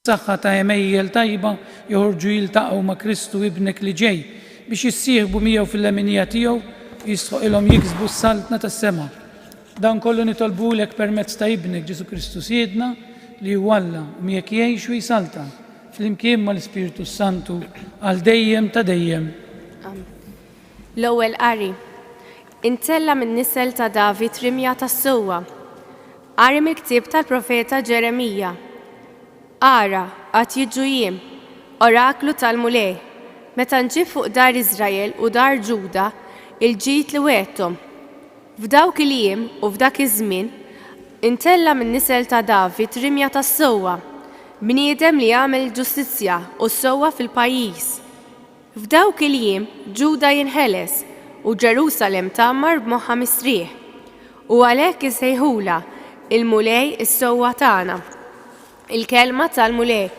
saħħa ta' emejjel tajba joħorġu jiltaqgħu ma' Kristu ibnek li ġej biex jissieħbu miegħu fil-leminija tiegħu jistħoq ilhom jiksbu s-saltna tas-sema. Dan kollu nitolbulek permezz ta' ibnek Ġesu Kristu Siedna li huwalla u miegħek jgħix u jsalta flimkien mal-Ispiritu Santu għal dejjem ta' dejjem. L-ewwel qari. Intella min-nisel ta' David rimja tas-sewwa. Qari mill-ktieb tal-profeta Ġeremija. Ara, għad jiġu jiem, oraklu tal-mulej, meta nġib fuq dar Iżrael u dar Ġuda il-ġid li wettom. F'dawk il-jiem u f'dak iż-żmien, intella min-nisel ta' David rimja tas-sewwa, bniedem li jagħmel ġustizzja u s-sewwa fil-pajjiż. F'dawk il-jiem Ġuda jinħeles u Ġerusalemm tagħmar b'moħħha mistrieħ. U għalhekk isejħula il-mulej is-sewwa tagħna. Il-kelma tal-mulej,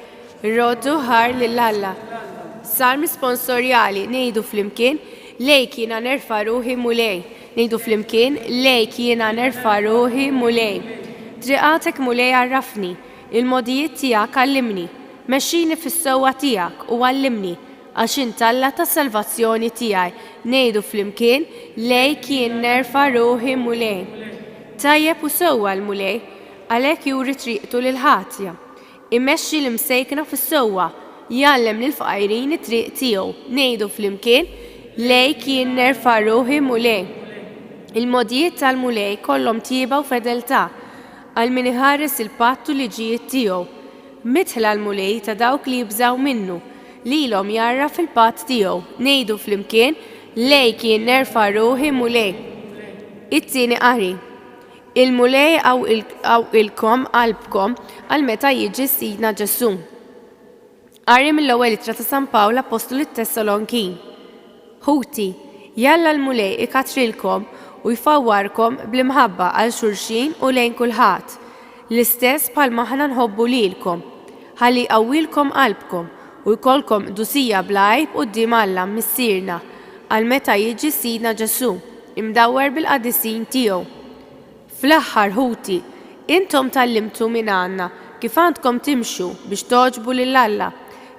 roddu ħar lill-Alla. Salmi sponsorjali ngħidu flimkien lejk jiena nerfa' ruħi mulej. Ngħidu flimkien lejk jiena nerfa' ruħi mulej. Triqatek mulej għarrafni, il-modijiet tiegħek għallimni, mexxini fis-sewwa tiegħek u għallimni għax intalla ta' salvazzjoni tiegħi. Ngħidu flimkien lejk jien nerfa' ruħi mulej. Tajjeb u sewwa l-mulej għalhekk juri triqtu lil-ħatja. Immexxi l-imsejkna fis-sewwa, jgħallem lil-fqajrin it-triq tiegħu. Ngħidu flimkien lejk jien nerfa' ruħi mulej. Il-modijiet tal-mulej kollhom tieba u fedeltà għal min iħares il-patt u liġijiet tiegħu. Mitħla l-mulej ta' dawk li jibżgħu minnu lilhom jarraf il-patt tiegħu. Ngħidu flimkien lejk jien nerfa' ruħi mulej. It-tieni qari. Il-mulej ilkom qalbkom għal meta jiġi Sidna Ġesu. Qari mill-ewwel ittra ta' San Pawl Apostolu t-Tessalonkin. Ħuti, jalla l-mulej ikatrilkom u jfawwarkom bl-imħabba għal xulxin u lejn kulħadd. L-istess bħalma aħna nħobbu lilkom, ħalli jqawwilkom qalbkom u jkollkom dusija bl-għajb quddiem Alla missierna għal meta jiġi Sidna Ġesu, imdawwer bil-qadisin tiegħu. Fl-aħħar ħuti, intom tallimtu minn għandna kif għandkom timxu biex toġbu lill-Alla,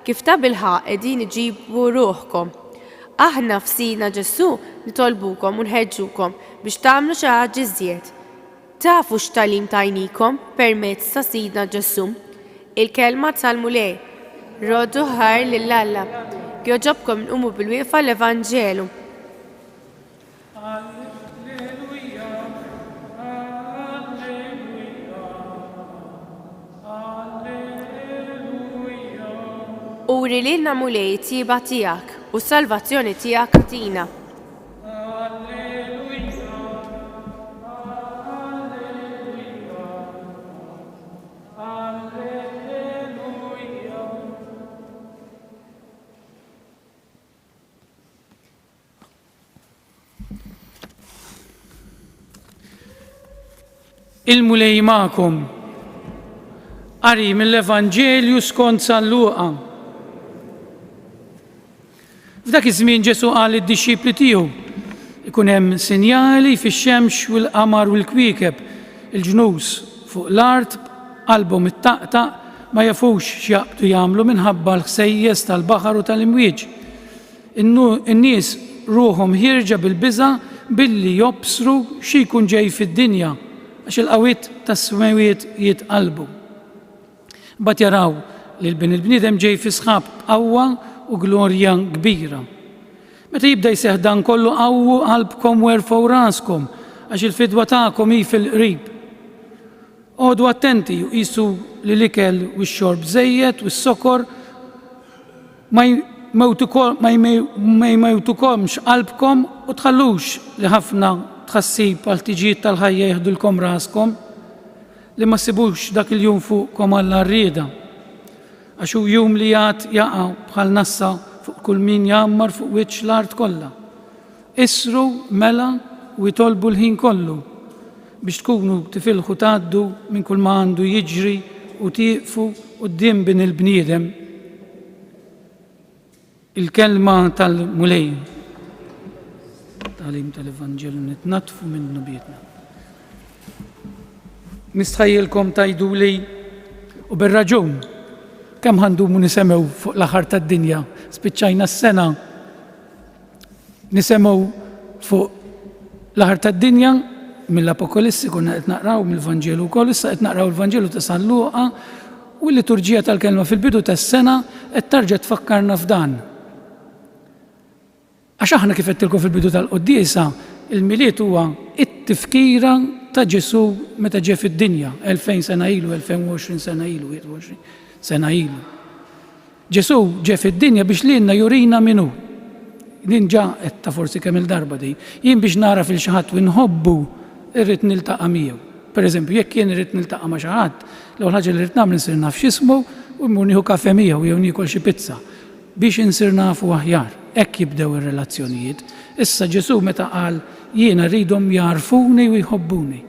kif ta' bilħaq qegħdin iġibu ruħkom. Aħna f'Sidna Ġesu nitolbukom u nħeġġukom biex tagħmlu xi ħaġa iżjed. Tafu x'talim tajnikom permezz ta' Sidna Ġesu. Il-kelma tal-mulej, roddu ħar lill-Alla. Jogħġobkom nqumu bil-wieqfa l-Evanġelu. Uri lilna mulej it-tieba tiegħek u s-salvazzjoni tiegħek katina. Il-mulej magħkom. Qari mill-Evanġelju skont San Luqa. F'dak iż-żmien Ġesu qal lid-dixxipli tiegħu ikun hemm sinjali fix-xemx u l-qamar u l-kwiekeb, il-ġnus fuq l-art qalbhom it-taqtaq ma jafux x'jaqbdu jagħmlu minħabba l-ħsejjes tal-baħar u tal-imwieġ. In-nies ruħhom ħirġa bil-biża' billi jobsru xi jkun ġej fid-dinja għax il-qawwiet tas-smawiet jitqalbu. Mbagħad jaraw li l-bniedem ġej fi sħab qawwa u glorja kbira. Meta jibda jseħħ dan kollu qawwu qalbkom u erfgħu raskom għax il-fidwa tagħkom hi fil-qrib. Għodu attenti u qisu li l-ikel u x-xorb żejjed u s-sokor ma jmewtukomx qalbkom u tħallux li ħafna tħassib għal tiġijiet tal-ħajja jieħdulkom raskom li ma ssibux dak il-jum fuqkom għall-arrieda għax hu jum li jaqa' bħal nassa fuq kull min jammar fuq wiċċ l-art kollha. Isru mela u jitolbu l-ħin kollu biex tkunu tifilħu tgħaddu minn kull ma għandu jiġri u tieqfu quddiem bin il-bniedem. Il-kelma tal-mulej. Talim tal-Evanġelu nitnatfu minnu bietna. Nistħajjilkom tajduli u bir-raġun kemm ħandumu nisemgħu fuq l-aħħar tad-dinja, spiċċajna s-sena nisemgħu fuq l-aħħar tad-dinja mill-Apokolissi konna qed naqraw mill-Vanġelu wkoll, issa qed naqraw il-Vanġelu ta' San Luqa u l-liturġija tal-kelma fil-bidu tas-sena qed tarġa' tfakkarna f'dan. Għax aħna kif qedtilkom fil-bidu tal-Quddiesa, il-miliet huwa it-tifkira ta' Ġesu meta ġie fid-dinja, 2000 sena ilu, 2020 sena ilu, 21 sena ilu. Ġesu ġie fid-dinja biex lilna jurina minnu. Din ġa qed forsi kemm il-darba di. Jien biex nara fil xi ħadd u nħobbu irrid niltaqa' miegħu. Pereżempju, jekk jien irrid niltaqa' ma' xi ħadd, l-ewwel ħaġa li rrid nagħmel insir naf x'ismu u mmur nieħu kafè miegħu jew niekol xi pizza biex insir nafu aħjar. Hekk jibdew ir-relazzjonijiet. Issa Ġesu meta qal jiena rridhom jarfuni u jħobbuni.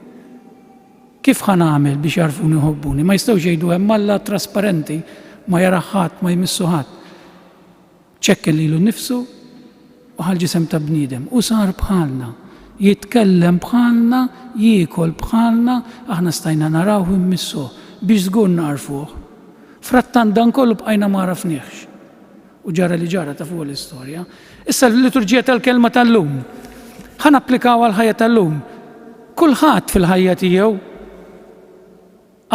Kif ħa nagħmel biex jarfuni u jħobbuni? Ma jistgħux jgħidu hemm Alla trasparenti, ma jara ħadd, ma jmissu ħadd. ċekkel lilu nnifsu u ħal ġisem ta' bniedem u sar bħalna. Jitkellem bħalna, jiekol bħalna, aħna stajna naraw u jmissu biex żgur narfuh. Frattan dan kollu bqajna ma rafniex. U ġara li ġara ta' fuq l-istorja. Issa l-liturġija tal-kelma tal-lum. Ħan applikaw għal-ħajja tal-lum. Kulħadd fil-ħajja tiegħu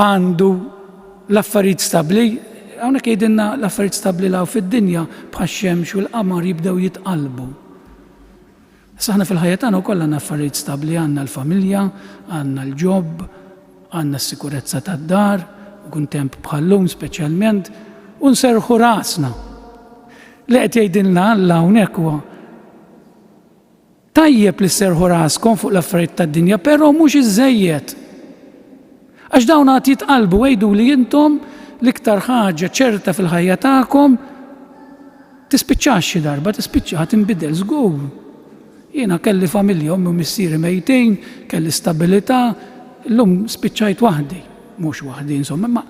għandu l-affarijiet stabbli. Hawnhekk jgħidilna l-affarijiet stabbli law fid-dinja bħax-xemx u l-qamar jibdew jitqalbu. Issa aħna fil-ħajja tagħna wkoll għandna affarijiet stabbli, għandna l-familja, għandna l-ġobb, għandna s-sikurezza tad-dar, kun temp bħallum speċjalment, u nserħu rasna. Li qed jgħidilna Alla hawnhekk huwa tajjeb li sserħu raskom fuq l-affarijiet tad-dinja, però mhux iżejjed. Għax dawn għad jitqalbu għejdu li intom l-iktar ħaġa ċerta fil-ħajja tagħkom tispiċċax xi darba, tispiċċa tinbidel żgur. Jiena kelli familja, ommi u missieri mejtejn, kelli stabilità, llum spiċċajt waħdi, mhux waħdi insomma, ma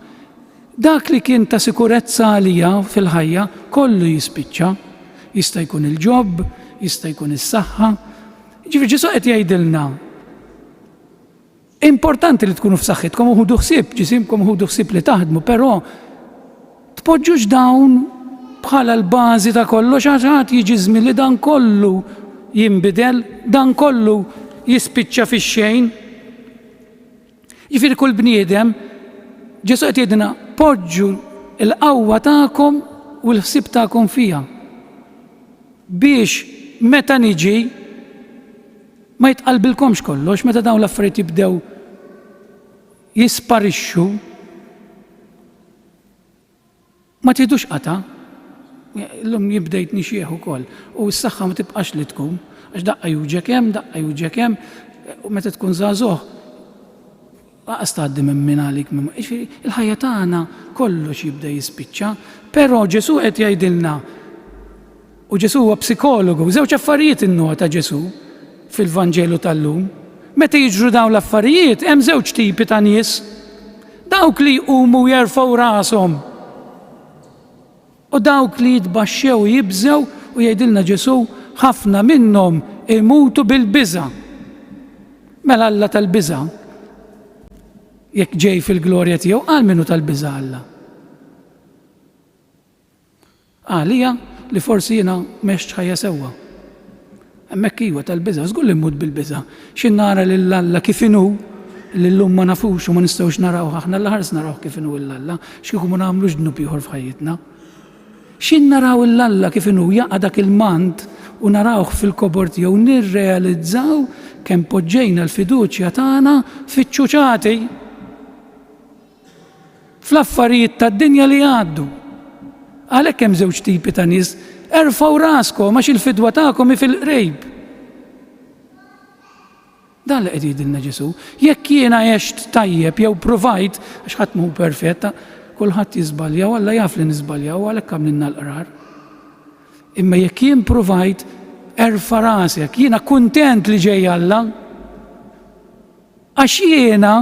dak li kien ta' sikurezza għalija fil-ħajja kollu jispiċċa, jista' jkun il-ġobb, jista' jkun is-saħħa. Ġifieri Ġesu qed jgħidilna importanti li tkunu f'saħħitkom u ħudu ħsieb, ġisimkom ħudu ħsieb li taħdmu, però tpoġġux dawn bħala l-bażi ta' kollox għax ħadd jiġi żmien li dan kollu jinbidel, dan kollu jispiċċa fix-xejn. Ġifieri kull bniedem Ġesu qed jgħidilna poġġu l-qawwa tagħkom u l-ħsieb tagħkom fiha biex meta niġi ma jitqalbilkomx kollox, meta dawn l-affarijiet jibdew jisparixxu ma tgħidux qata' llum jibdejt nixjieħ ukoll u s-saħħa ma tibqax li tkun għax daqqa juġek hemm u meta tkun żagħżugħ għas tgħaddi minn għalik. Il-ħajja tagħna kollox jibda jispiċċa, però Ġesu qed jgħidilna u Ġesu huwa psikologu, żewġ affarijiet innota Ġesu fil-Vanġelu tal-lum. Meta jiġru dawn l-affarijiet hemm żewġ tipi ta' nies. Dawk li jqumu jerfgħu rashom u dawk li jitbaxxew jibżew u jgħidilna Ġesu ħafna minnhom imutu bil-biża'. Mela Alla tal-biża' jekk ġej fil-glorja tiegħu qal minnu tal-biża' Alla. Għalija li forsi jiena mexx ħajja sewwa. Hemmhekk iwa tal-biża' żgur li mmut bil-biża'. X'in nara lil Alla kif inhu li llum ma nafux u ma nistgħux narawh aħna l-ħars narawh kif inhu l-Alla, x'kieku ma nagħmlux dnub ieħor f'ħajjitna. X'in naraw l-Alla kif inhu jaqa' dak il-mant u narawh fil-kobor tiegħu nirrealizzaw kemm poġġejna l-fiduċja tagħna fiċ-ċuċati fl-affarijiet tad-dinja li għaddu. Għalhekk hemm żewġ tipi ta' nies, erfgħu raskom għax il-fidwa tagħkom hi fil-qrejb. Dan li qed jgħidilna Ġesu. Jekk jiena għext tajjeb jew provajt għax ħadd mhu perfetta, kulħadd jiżbalja u Alla jaf li niżbalja u għalhekk għamlilna l-qrar. Imma jekk jien provajt erfa' rasek, jiena kuntent li ġej Alla għax jiena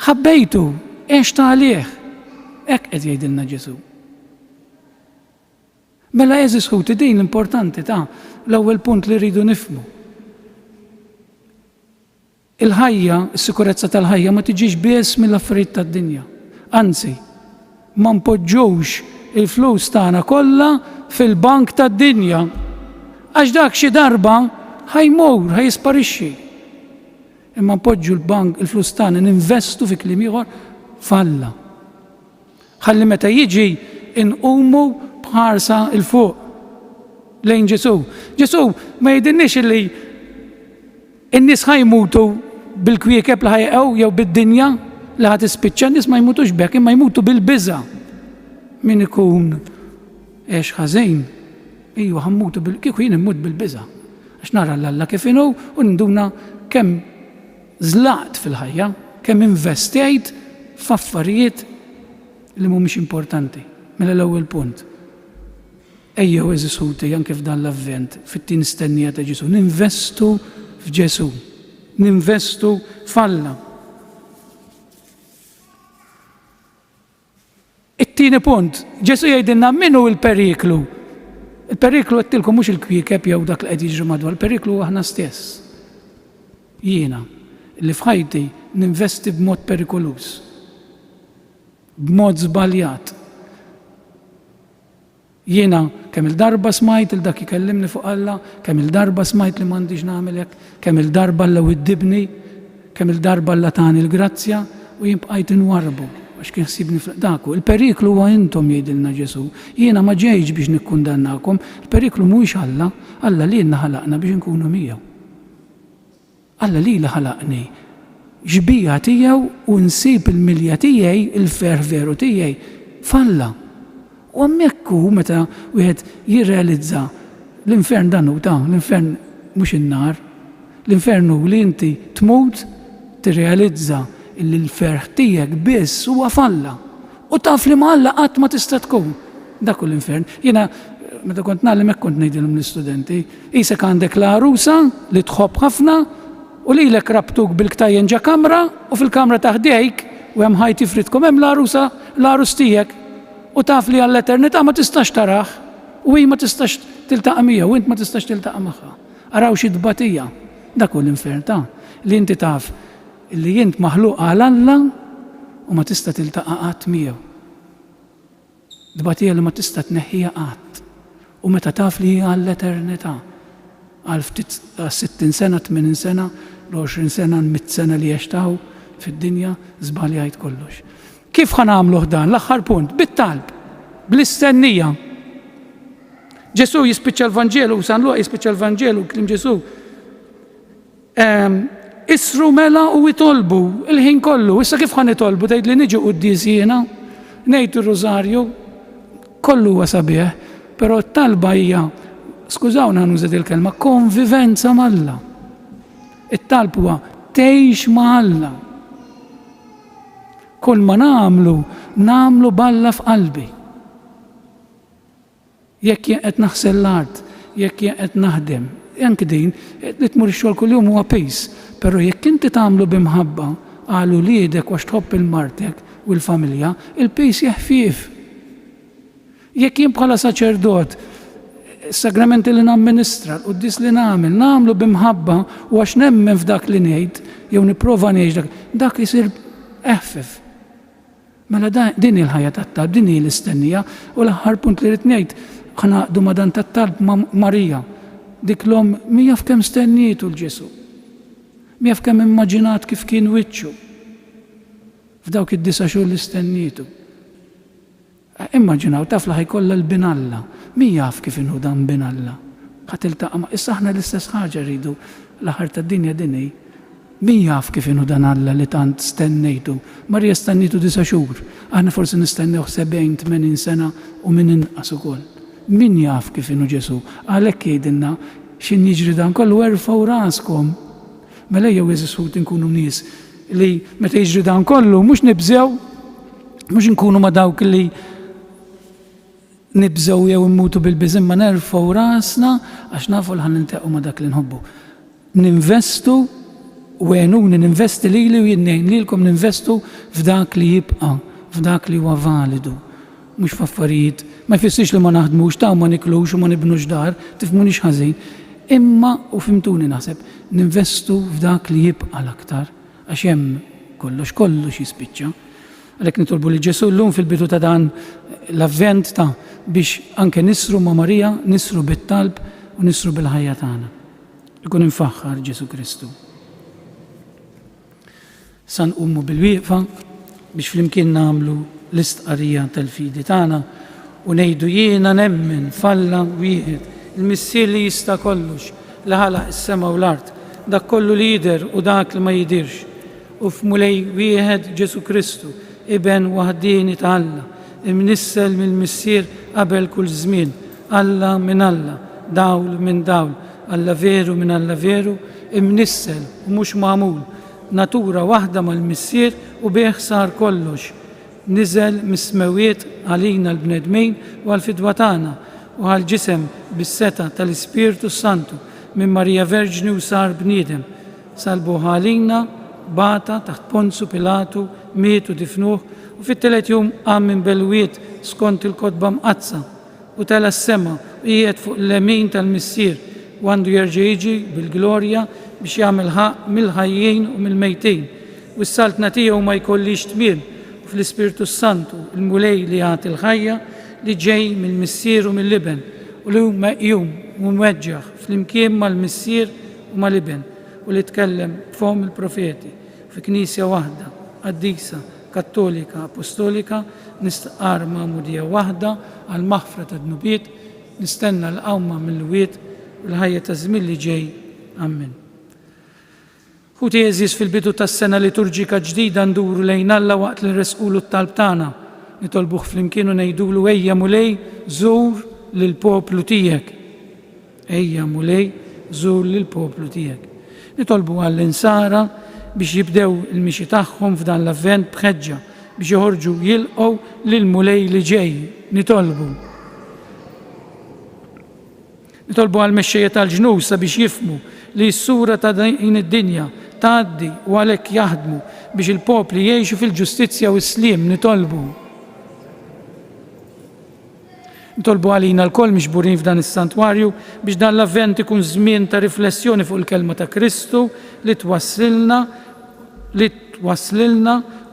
ħabbejtu għext għalih. Hekk qed jgħidilna Ġesu. Mela eżis ħuti din l-importanti ta' l-ewwel punt li rridu nifhmu. Il-ħajja, is-sikurezza tal-ħajja ma tiġix biss mill-affarijiet tad-dinja. Anzi, ma npoġġewx il-flus tagħna kollha fil-bank tad-dinja. Għax dak xi darba ħajmur, ħajisparixxi. Imma npoġġu il-flus tagħna ninvestu fi kliem ieħor falla. Ħalli meta jiġi inqumu bħarsa il fuq lejn Ġesu. Ġesu ma jgħidilniex li n-nies ħajmutu bil-kwiekeb li ħajqgħu jew bid-dinja li ħad tispiċċa, n-nies ma jmutux b'hekk, imma jmutu bil-biża'. Min ikun għex ħażin, ejju ħammutu kieku jien immut bil-biża'. Għax nara l-Alla kif inhu u nduna kemm żlaqt fil-ħajja, kemm investejt f'affarijiet li mhumiex importanti. Mela l-ewwel punt. Ejjew eżisuti anke f'dan l-avvent, fit-tin stennija ta' Ġesu. Ninvestu f'Ġesu. Ninvestu f'Alla. It-tieni punt, Ġesu jgħidilna minnu il-periklu. Il-periklu għattilkom mhux il-kwiekeb jew dak li qed jiġri madwar, il-periklu aħna stess. Jiena li f'ħajti ninvesti b'mod perikolus, b'mod żbaljat. Jiena kemm il-darba smajt il dak ikellimni fuq Alla, kemm il-darba smajt li m'għandix nagħmel hekk, kemm il-darba Alla widdibni, kemm il-darba Alla tani l-grazzja u jien bqajt inwarbu għax kien ħsibni daku. Il-periklu huwa intom jgħidilna Ġesu. Jiena ma ġejx biex nikkundannakom, il-periklu mhuwiex Alla, Alla lilna ħalaqna biex inkunu miegħu. Alla lili ħalaqni ġbija tiegħu u nsib il-milja tiegħi, il-fer veru tiegħi f'Alla. U hemmhekk hu meta wieħed jirrealizza l-infern dan hu l-infern mhux in-nar, l-infern hu li inti tmut tirrealizza li l-ferħ tiegħek biss huwa f'Alla. U taf li ma' Alla qatt ma tista' tkun. Dak hu l-infern. Jiena meta kont nagħlem hekk kont ngħidilhom l-istudenti, isek għandek l-arusa li tħobb ħafna u lilek rabtuk bil-ktajjen ġa kamra u fil-kamra taħdejk u hemm ħajt ifritkom hemm l-arusa, l-arus tiegħek. U taf li għall-eternità ma tistax taraħ u hi ma tistax tiltaqa' miegħu u int ma tistax tiltaqa' magħha. Araw xi dbatija. Dak hu l-infern li inti taf li int maħluq għal Alla u ma tista' tiltaqa' qatt miegħu. Dbatija li ma tista' tneħħiha qatt. U meta taf li hija għall-eternità għal ftit 60 sena, 80 sena, 20 sena, 100 sena li jextaw fid-dinja żbaljajt kollox. Kif ħanamluh dan? L-aħħar punt, bit-talb, bl-istennija. Ġesu jispiċċa l-Vanġelu, San Luqa jispiċċa l-Vanġelu, klim Ġesu. Isru mela u jitolbu il-ħin kollu. Issa kif ħan itolbu? Tgħid li niġu qudies jiena, ngħid ir-Rożarju, kollu huwa sabiħ, però t-talba hija, skużawna nużed il-kelma, konvivenza mal-Alla. It-talb huwa tgħix ma' Alla. Kull ma nagħmlu b'Alla f'qalbi. Jekk qed naħsel l-art, jekk qed naħdem, anke din li tmur ix-xogħol kuljum huwa peace, però jekk inti tagħmlu b'imħabba għal uliedek għax tħobb il-martek u l-familja, il-peace jeħfief. Jekk jien bħala saċerdot, is-sagramenti li namministra, l-qudies li nagħmlu b'imħabba u għax nemmen f'dak li ngħid, jew nipprova ngħid dak isir eħfef. Mela din il-ħajja tat-talb, din hi l-istennija u l-aħħar punt li rid ngħid ħanaqdu ma' dan tat-talb ma' Marija. Dik l-om mija f'kemm stennietu l-Ġesu. Mija f'kemm immaġinat kif kien wiċċu. F'dawk id-9 xhur li stennietu. Immaġinaw taf li ħajkollha l-binalla. Min jaf kif inhu dan binalla. Ħatiltaqa' issa aħna l-istess ħaġa rridu l-aħħar tad-dinja din hi. Min jaf kif inhu dan Alla li tant stennejtu. Marija stennitu 9 xhur. Aħna forsi nistennew 70-80 sena u min inqas ukoll. Min jaf kif inhu Ġesu. Għalhekk jgħidilna x'in jiġri dan kollu erfgħu raskom. Mela jew eżisut inkunu nies li meta jiġri dan kollu mhux nibżew, mhux inkunu ma' dawk li nibżew jew immutu bil-biżim ma nerfgħu rasna għax nafu li ħaninteqgħu ma' dak li nħobbu. Ninvestu u għenuni ninvesti li u jinnejn lilkom ninvestu f'dak li jibqa, f'dak li huwa validu. Mhux f'affarijiet, ma jfissirx li ma naħdmux ta' ma niklux u ma nibnux dar, tifhmunix ħażin. Imma u fimtuni naħseb, ninvestu f'dak li jibqa l-aktar, għax hemm kollox jispiċċa. Għalhekk nitolbu li Ġesu llum fil-bidu ta' dan l-avvent ta' biex anke nisru ma' Marija, nisru bit-talb u nisru bil-ħajja tagħna. Ikun infaħħar Ġesu Kristu. Sa nqumu bil-wieqfa biex flimkien nagħmlu l-istqarrija tal-fidi tagħna u ngħidu jiena nemmen f'Alla wieħed il-Missier li jista' kollox li ħalaq is-sema u l-art, dak kollu li jidher u dak li ma jidirx, u f'Mulej wieħed Ġesu Kristu, Iben waħdini ta' Alla, imnissel mill-Missier qabel kull żmien, Alla minn Alla, dawl minn dawl, Alla veru minn Alla veru, imnissel u mhux magħmul, natura waħda mal-Missier u bih sar kollox. Niżel mis-smewiet għalina l-bnedmin u għal-fidwa tagħna u għal-ġisem bis-seta tal-Ispirtu Santu minn Marija Verġni u sar bniedem. Salbu għalina bata taħt Ponzu Pilatu, mietu difnuh u fit-telet jum qam minn belwiet skont il-kotba mqazza u tela s-sema u jiet fuq l-lemin tal-Missier u għandu jerġa' jiġi bil-glorja biex jagħmel ħaq mill-ħajjin u mill-mejtin u s-saltna tiegħu ma jkollix tmiem fl-Ispirtu Santu il-mulej li jagħti l-ħajja li ġej mill-Missier u mill-Iben u li huma jum u mweġġaħ fl-imkien mal-Missier u mal-Iben u li tkellem b'fom il-profeti fi Knisja waħda, qaddisa, kattolika, apostolika, nistqar ma'mudija waħda għal maħfra ta' dnubiet, nistenna l-qawma mill-wiet u l-ħajja ta' żmien li ġej. Amen. Ħuti jeżis fil-bidu tas-sena liturġika ġdida nduru lejn Alla waqt li nresqulu t-talb tagħna, nitolbuh flimkien u ngħidulu ejja Mulej żur lill-poplu tiegħek. Ejja Mulej żur lill-poplu tiegħek. Nitolbu għall-insara biex jibdew il-mixi tagħhom f'dan l-avvent b'ħeġġa biex joħorġu jilqgħu lill-mulej li ġej. Nitolbu għall-mexxejja tal-ġnus biex jifhmu li s-sura ta' din id-dinja tgħaddi u għalhekk jaħdmu biex il-popli jgħixu fil-ġustizzja u s-sliem. Nitolbu għalina l-koll mixburin f'dan is-santwarju biex dan l-avvent ikun żmien ta' riflessjoni fuq il-kelma ta' Kristu li twasslilna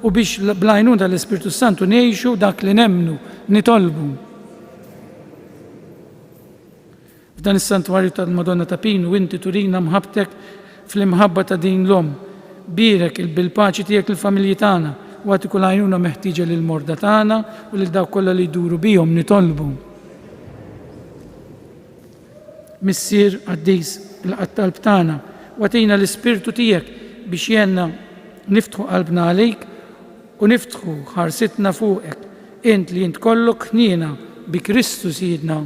u biex bl-għajnuna tal-Ispirtu Santu ngħixu dak li nemmnu. Nitolbu f'dan is-santwarju tal-Madonna ta' Pinu inti turina mħabbtek fl-imħabba ta' din l-om. Birek bil-paċi tiegħek il-familji tagħna u għati kull għajnuna meħtieġa lil morda tagħna u lil dawk kollha li jduru bihom. Nitolbu Missier Qaddis il-talb tagħna u għatina l-Ispirtu tiegħek biex jenna niftħu qalbna għalik u niftħu ħarsitna fuqek int li int kollok ħniena bi Kristu Sidna.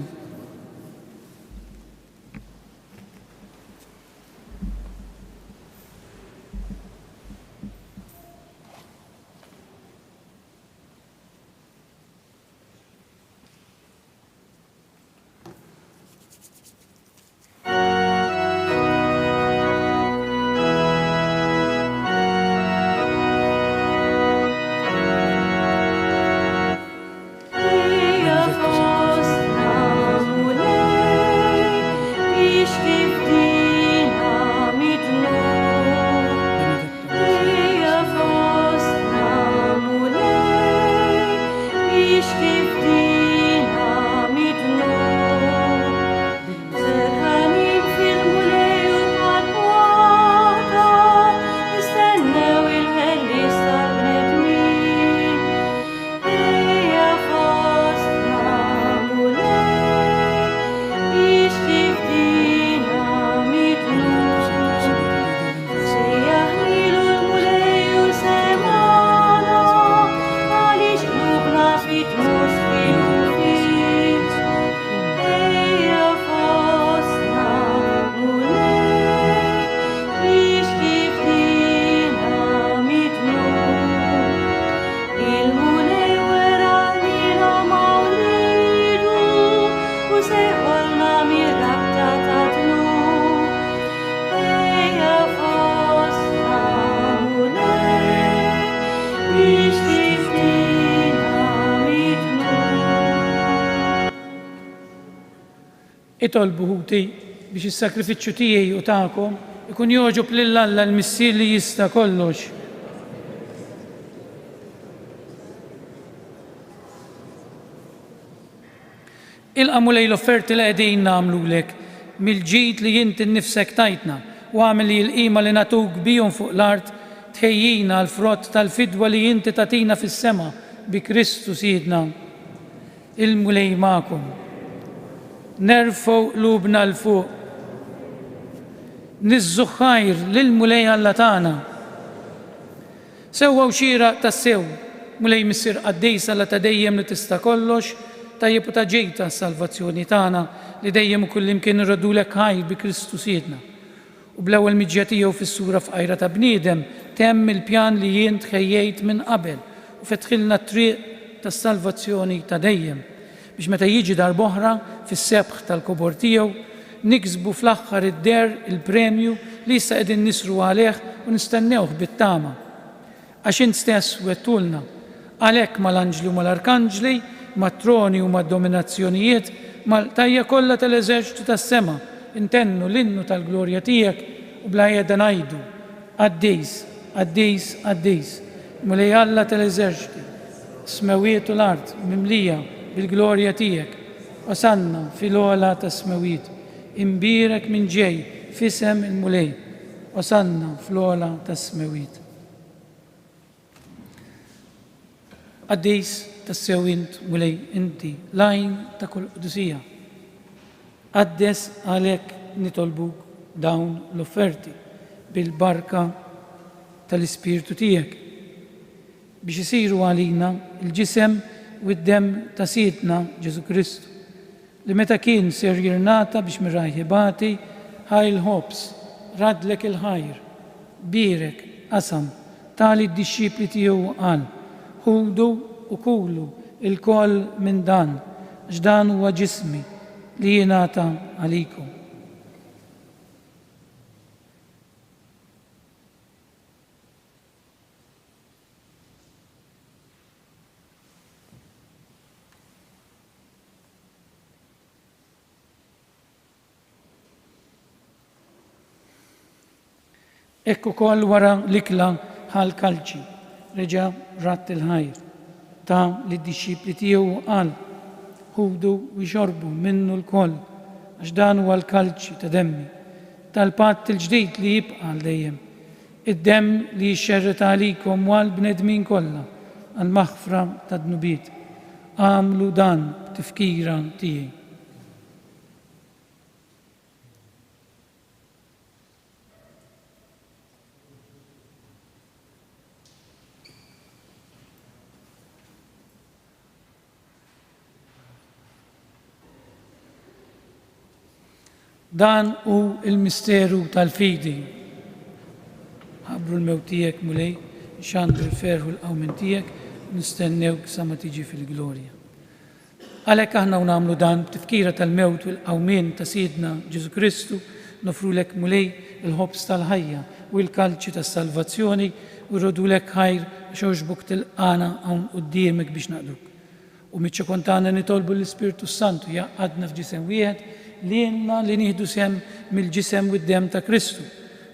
Itolbu ħuti biex is-sakrifiċċju tiegħi u tagħkom ikun jogħġob lil Alla l-Missier li jista' kollox. Il-qamu l-offerti li qegħdin nagħmlulek mill-ġid li inti nnifsek tajtna u għamel li l-qima li natuk bihom fuq l-art tħejjina l-frott tal-fidwa li inti tatina fis-sema bi Kristu Siedna. Il-mulej magħkom. Nerfgħu qlubna l-fuq. Niżżu ħajr lill-mulej Alla tagħna. Sewwa xieraq tas-sew, mulej missier qaddejsa la ta' dejjem li tista' kollox, tajjeb u ta' ġejta s-salvazzjoni tagħna li dejjem u kullimkien irradulek ħajr bi Kristu Siedna. U bl-ewwel miġġa tiegħu fis-sura f'qajra ta' bniedem temm il-pjan li jien tħejjejt minn qabel u fetħilna t-triq tas-salvazzjoni ta' dejjem biex meta jiġi darb'oħra fis-sebħ tal-kobor tiegħu niksbu fl-aħħar id-der il-premju li issa qegħdin nisru għalih u nistennewh bit-tama. Għax int stess wettulna għalhekk mal-anġli u mal-arkanġli, mat-troni u mad-dominazzjonijiet, mal-tajja kollha tal-eżerċitu tas-sema intennu l-innu tal-glorja tiegħek u bla jedda ngħidu Għaddejs, għaddejs, għaddejs, mulej Alla tal-eżerċiti, smewiet u l-art mimlija bil-glorja tiegħek, osanna fil-ola ta' smewiet, imbirek minn ġej fisem il-mulej, osanna fil-ola ta' smewiet. Għaddejs ta' sewint mulej inti, lajn ta' kull qudusija. Għaddes għalek nitolbuk dawn l-offerti bil-barka tal-Ispirtu tiegħek biex isiru għalina il-ġisem u d-dem ta' Siedna Ġesu Kristu li meta kien ser jirnata biex mirrajħibati ħajl ħobs radlek il-ħajr birek qasam tali d-dixxipli tiegħu qal ħudu u kulu il-koll minn dan ġdan huwa ġismi li jingħata għalikom. Ekku koll wara l-ikla ħal kalċi, reġa ratt il-ħajr, ta' li d-dixxipli tiegħu qal ħudu u jxorbu minnu l-koll, għax dan huwa l-kalċi ta' demmi, tal-patt il-ġdid li jibqa' għal dejjem, id-demm li jxerret għalikom u għall-bnedmin kollha għall-maħfra ta' dnubiet. Għamlu dan b'tifkira tiegħi. Dan u il-misteru tal-fidi. Ħabru l-mewt tiegħek mulej, xandru l-ferħu l-qawmin tiegħek, nistennewk sa ma tiġi fil-glorja. Għalhekk aħna nagħmlu dan b'tifkira tal-mewt u l-qawmin ta' Siedna Ġesu Kristu, nofrulek mulej il-ħobs tal-ħajja u l-kalċi tas-salvazzjoni u rrodulek ħajr xoġbuk tilqana hawn quddiemek biex naqduk. U miċ-ċokontana nitolbu l-Ispirtu Santu jaqgħadna f'ġisem wieħed li jenna li nieħdu sem mill-ġisem u d-dem ta' Kristu.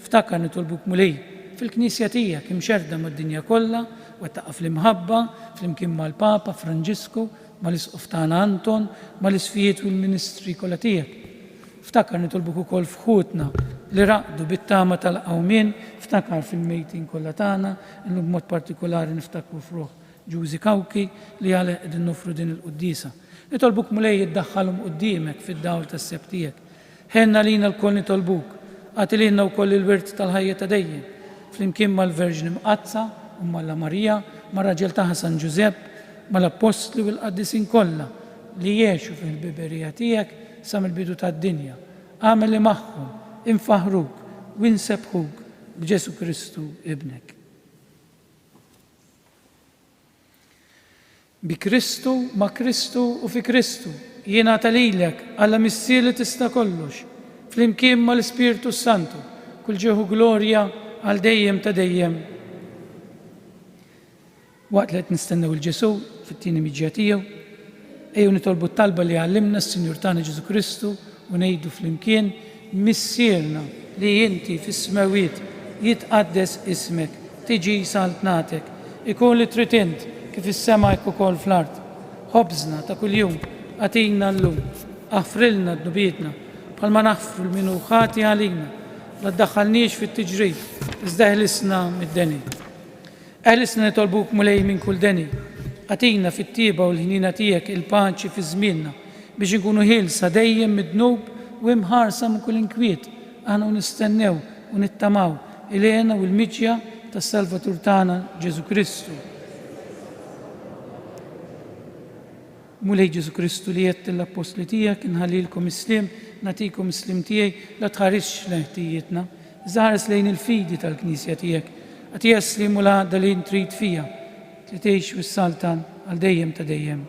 Ftakar nitolbuk mulej fil-Knisja tiegħek imxerda mad-dinja kollha u taqa' fl-imħabba flimkien mal-Papa Franġisku, mal-Isqof tagħna Anton, mal-isfijiet u l-ministri kollha tiegħek. Ftakar nitolbuk ukoll f'ħutna li raqdu bit-tama tal-qawmien, ftakar fil-mejtin kollha tagħna, illum b'mod partikolari niftakru f'ruħ Ġużi Kawki li għaleh qegħdin nofru din il-qudiesa. Nitolbuk mulej iddaħħalhom quddiemek fid-dawl tas-seb tiegħek. Ħenna lina l-koll nitolbuk, għatilina wkoll il-wirt tal-ħajja ta' dejjem, flimkien mal-Verġni Mqazza u Malla Marija, mar-raġel tagħha San Ġusepp, mal-Apostli u l-qaddisin kollha li jgħixu fil-biberija tiegħek sa mill-bidu tad-dinja. Għamel li magħhom, infaħruk u insebħuk b'Ġesu Kristu ibnek. Bi Kristu, ma' Kristu u fi Kristu, jiena talilek għalla missier li tista' kollox, flimkien ma' l-Ispirtu Santu, kull ġeħu glorja għal dejjem ta' dejjem. Waqt li qed nistennew il-Ġesu fit-tieni miġġa tiegħu, ejjew nitolbu t-talba li għallimna s-Sinjur tagħna Ġesu Kristu u ngħidu flimkien missierna li inti fis-smawiet jitqaddes ismek, tiġi saltnatek, ikun li trid int kif is-sema hekk ukoll fl-art. Ħobżna ta' kuljum atina l-lum, aħfrilna d-nubietna, palma naħfru l-minuħati għalina, la d-daħħalniex fit-tiġrid, iżda eħlisna mid-deni. Eħlisna nitolbuk mulej minn kull deni, atina fit-tiba u l-ħnina tijek il-paċi fi żmienna biex nkunu ħilsa dejjem mid-dnub u imħarsa minn kull inkwiet, aħna nistennew u nittamaw il-għena u l-miġja tas-Salvatur tagħna Ġesu Kristu. Mulej Ġesu Kristu li jett l-apostli tijak, nħallilkom islim, natikom islim tijaj, la tħarix leħtijietna, zaħares lejn il-fidi tal-Knisja tijak, għati jaslim u la dalin trid fija, tritejx wis-saltan għal dejjem ta' dejjem.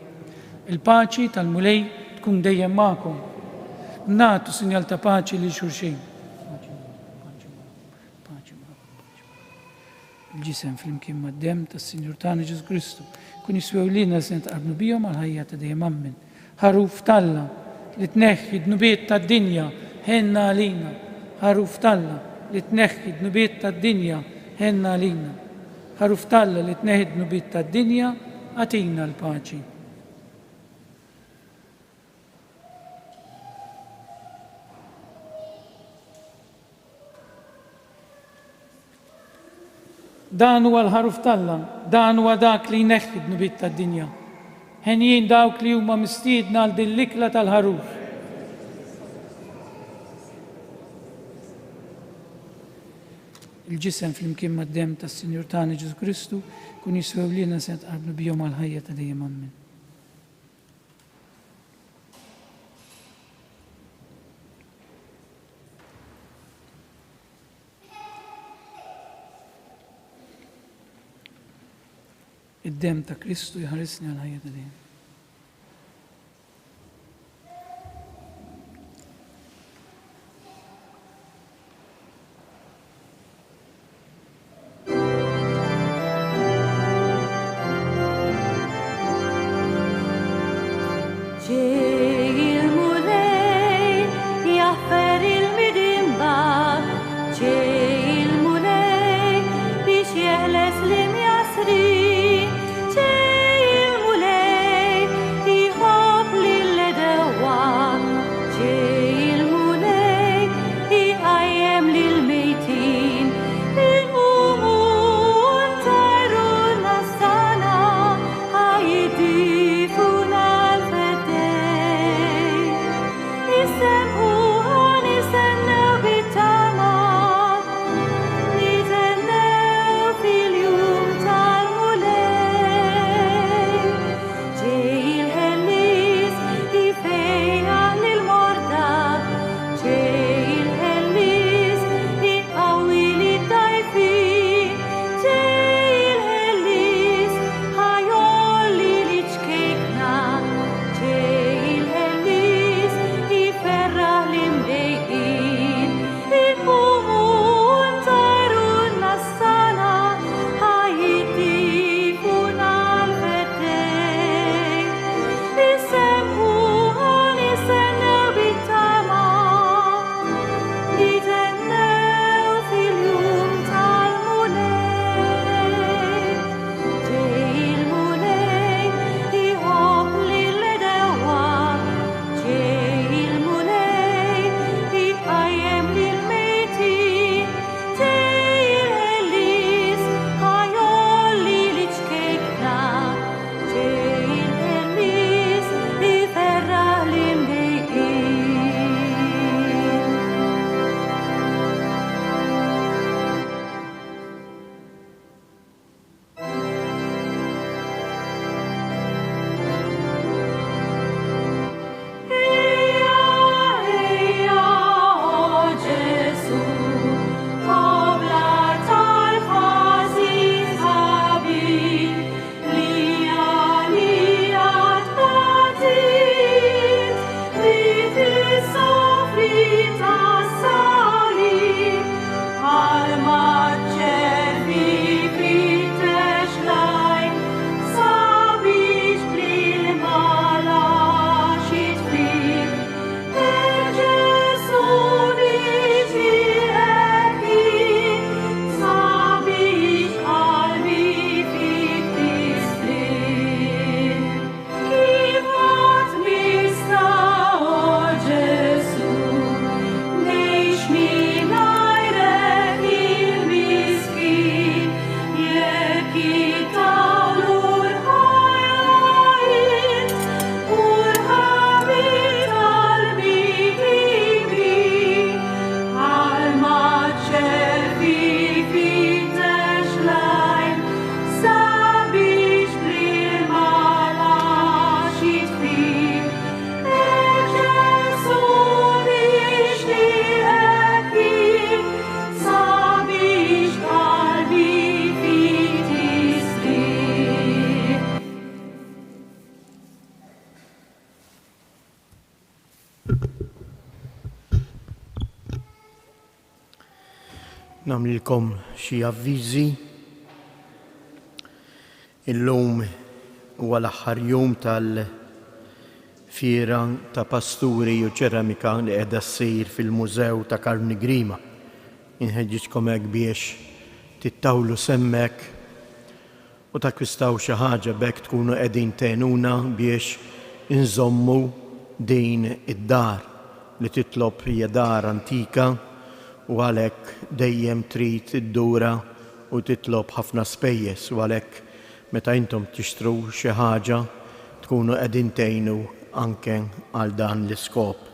Il-paċi tal-mulej tkun dejjem ma'kom. Natu sinjal ta' paċi li xurxin. Il-ġisem fl-imkien mad-dem tas-Sinjur tagħna Ġesu Kristu kun jiswew lina se nitqarbu bihom għal-ħajja ta' dejjem ammen. Ħaruf talla li tneħħi d-nubiet tad-dinja ħenna għalina. Ħaruf talla li tneħħi d-nubiet tad-dinja ħenna għalina. Ħaruf talla li tneħħi d-nubiet tad-dinja għatina l-paċi. Dan huwa l-ħaruf talla, dan huwa dak li jneħħi d-nubiet tad-dinja. Ħenjin dawk li huma mistiedna għal din l-ikla tal-ħaruf. Il-ġisem fl-imkien mad-dem tas-Sinjur tagħna Ġesu Kristu kun jiswew lilna se nitqarbu bihom għal-ħajja ta' dejjem ammen. Id-dem ta' Kristu jħarisni għal-ħajja ta' dejjem. Ġej il-mulej Namlilkom xi avviżi. Illum huwa l-aħħar jum tal-fiera ta' pasturi u ċeramika li qiegħda ssir fil-Mużew ta' Carnegrima. Inħeġġitkom hekk biex tittawlu semmek u takkwistaw xi ħaġa bekk tkunu qegħdin tenuna biex inżommu din id-dar li titlob hija dar antika u għalhekk dejjem trid iddura u titlob ħafna spejjeż u għalhekk meta intom tixtru xi ħaġa tkunu qegħdin tgħinu anke għal dan l-iskop.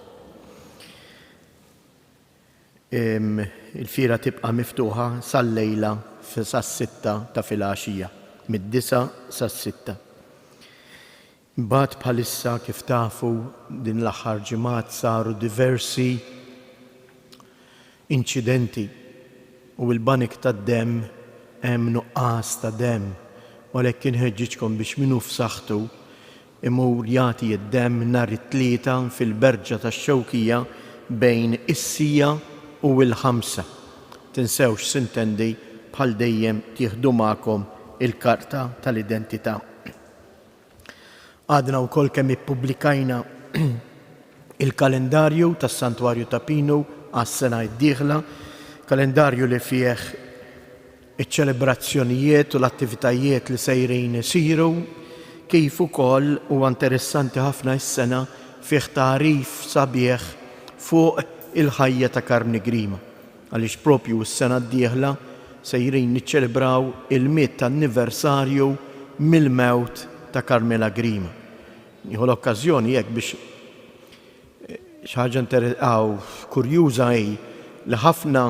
Il-fiera tibqa' miftuħa sal-lejla sas-sitta ta' filgħaxija, mid-9 sas-6. Imbagħad bħalissa kif tafu din l-aħħar ġimgħat saru diversi inċidenti u l-banik tad-demm hemm nuqqas ta' demm u għalhekk inħeġġitkom biex minnu f'saħħtu imur jagħti d-demm nhar it-tlieta fil-berġa tax-Xewkija bejn is-sija u l-5. Tinsewx sintendi bħal dejjem tieħdu magħkom il-karta tal-identità. Għadna wkoll kemm ippubblikajna il-kalendarju tas-Santwarju ta' Pinu għas-sena d-dieħla, kalendarju li fih iċ-ċelebrazzjonijiet u l-attivitajiet li sejrin isiru, kif ukoll huwa interessanti ħafna s-sena fih tarif sabiħ fuq il-ħajja ta' Carnegrima, għaliex propju s-sena d-dieħla sejrin niċċelebraw il-100 anniversarju mill-mewt ta' Carmela Grima. Nieħu l-okkażjoni hekk biex xi ħaġa kurjuża li ħafna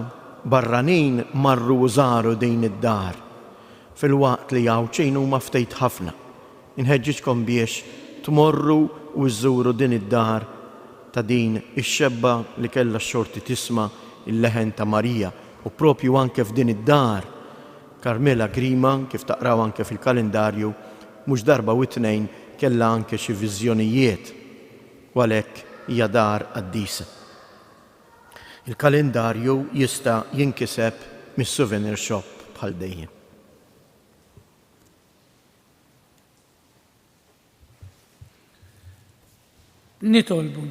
barranin marru żaru din id-dar fil-waqt li hawn xejn huma ftejt ħafna. Inħeġġitkom biex tmorru u żżuru din id-dar ta' din ix-xebba li kellha x-xorti tisma' il-leħen ta' Marija u propju anke f'din id-dar Carmela Grima kif taqraw anke fil-kalendarju mhux darba u tnejn kellha anke xi viżjonijiet u għalhekk hija dar qaddisa. Il-kalendarju jista' jinkiseb mis-souvenir shop bħal dejjem. Nitolbu.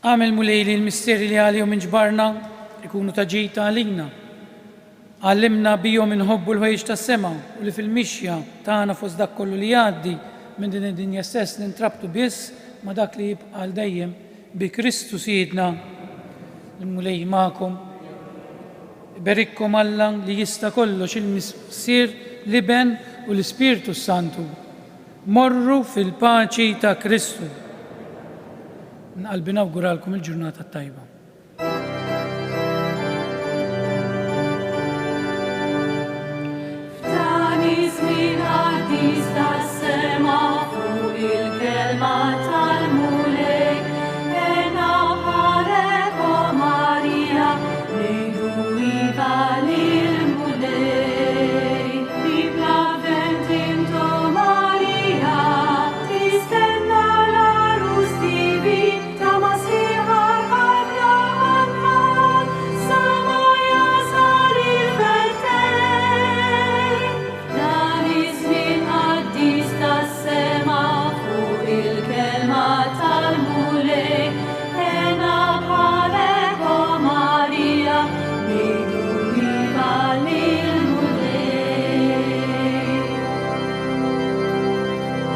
Għamel mulejli l-misteri li għalihom inġbarna ikunu taġita għalina. Għallimna bijom inħobbu l-ħwejġ tas-sema u li fil-mixja tagħna fost dak kollu li jgħaddi minn din id-dinja stess nintrabtu biss ma' dak li jibqa' għal dejjem bi Kristu Siedna. Il-mulej magħkom. Berikkom Alla li jista' kollox il-Missier l-Iben u l-Ispirtu Santu. Morru fil-paċi ta' Kristu. Nqalbi nawguralkom il-ġurnata tajba.